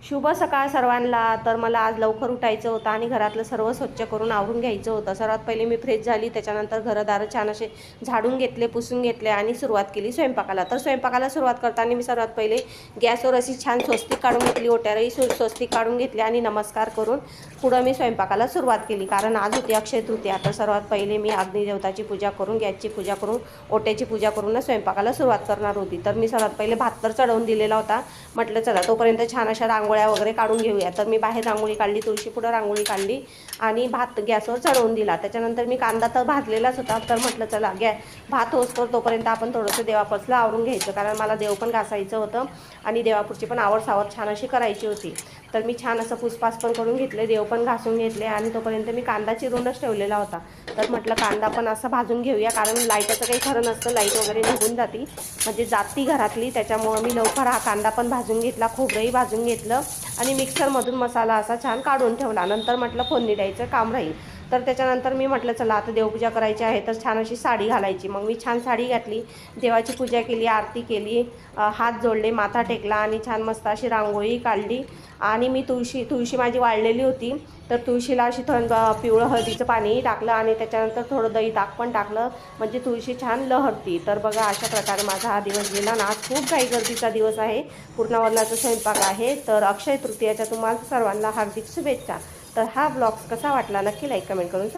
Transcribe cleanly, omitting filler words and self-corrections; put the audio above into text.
शुभ सकाळ सर्वांना। तर मला आज लवकर उठायचं होतं आणि घरातलं सर्व स्वच्छ करून आवरून घ्यायचं होतं। सर्वात पहिले मी फ्रेश झाली, त्याच्यानंतर घरदार छान असे झाडून घेतले, पुसून घेतले आणि सुरुवात केली स्वयंपाकाला। तर स्वयंपाकाला सुरुवात करताना मी सर्वात पहिले गॅसवर अशी छान स्वस्तिक काढून घेतली, ओट्यावरही स्वस्तिक काढून घेतले आणि नमस्कार करून पुढं मी स्वयंपाकाला सुरुवात केली, कारण आज होती अक्षय तृतीया। तर सर्वात पहिले मी अग्निदेवताची पूजा करून, गॅसची पूजा करून, ओट्याची पूजा करून स्वयंपाकाला सुरुवात करणार होती। तर मी सर्वात पहिले भात तर चढवून दिलेला होता। म्हटलं चला तोपर्यंत छान अशा रांगोळ्या वगैरे काढून घेऊया। तर मी बाहेर रांगोळी काढली, तुळशीपुढं रांगोळी काढली आणि भात गॅसवर चढवून दिला। त्याच्यानंतर मी कांदा तर भाजलेलाच होता, तर म्हटलं चला भात होसतो तोपर्यंत आपण थोडंसं देवापुरचं आवरून घ्यायचं, कारण मला देव पण घासायचं होतं आणि देवापुरची पण आवडसावड छान अशी करायची होती। तर मी छान असं पुसपास पण करून घेतले, देव पण घासून घेतले आणि तोपर्यंत मी कांदा चिरूनच ठेवलेला होता। तर म्हटलं कांदा पण असं भाजून घेऊया, कारण लाईटाचं काही खरं नसतं, लाईट वगैरे निघून जाती म्हणजे जाती घरातली, त्याच्यामुळं मी लवकर हा कांदा पण भाजून घेतला, खोबरंही भाजून घेतलं आणि मिक्सरमधून मसाला असा छान काढून ठेवला। नंतर म्हटलं फोडणी द्यायचं काम राहील। तर त्याच्यानंतर मी म्हटलं चला आता देवपूजा करायची आहे, तर छान अशी साडी घालायची। मग मी छान साडी घातली, देवाची पूजा केली, आरती केली, हात जोडले, माथा टेकला आणि छान मस्त अशी रांगोळी काढली। आणि मी तुळशी माझी वाळलेली होती, तर तुळशीला अशी पिवळं हळदीचं पाणीही टाकलं आणि त्याच्यानंतर थोडं दही ताक पण टाकलं, म्हणजे तुळशी छान लहरती। तर बघा अशा प्रकारे माझा हा दिवस गेला ना। आज खूप काही गर्दीचा दिवस आहे, पूर्णावरणाचा स्वयंपाक आहे। तर अक्षय तृतीयाच्या तुम्हाला सर्वांना हार्दिक शुभेच्छा। तर हा ब्लॉग कसा वाटला नक्की लाईक कमेंट करून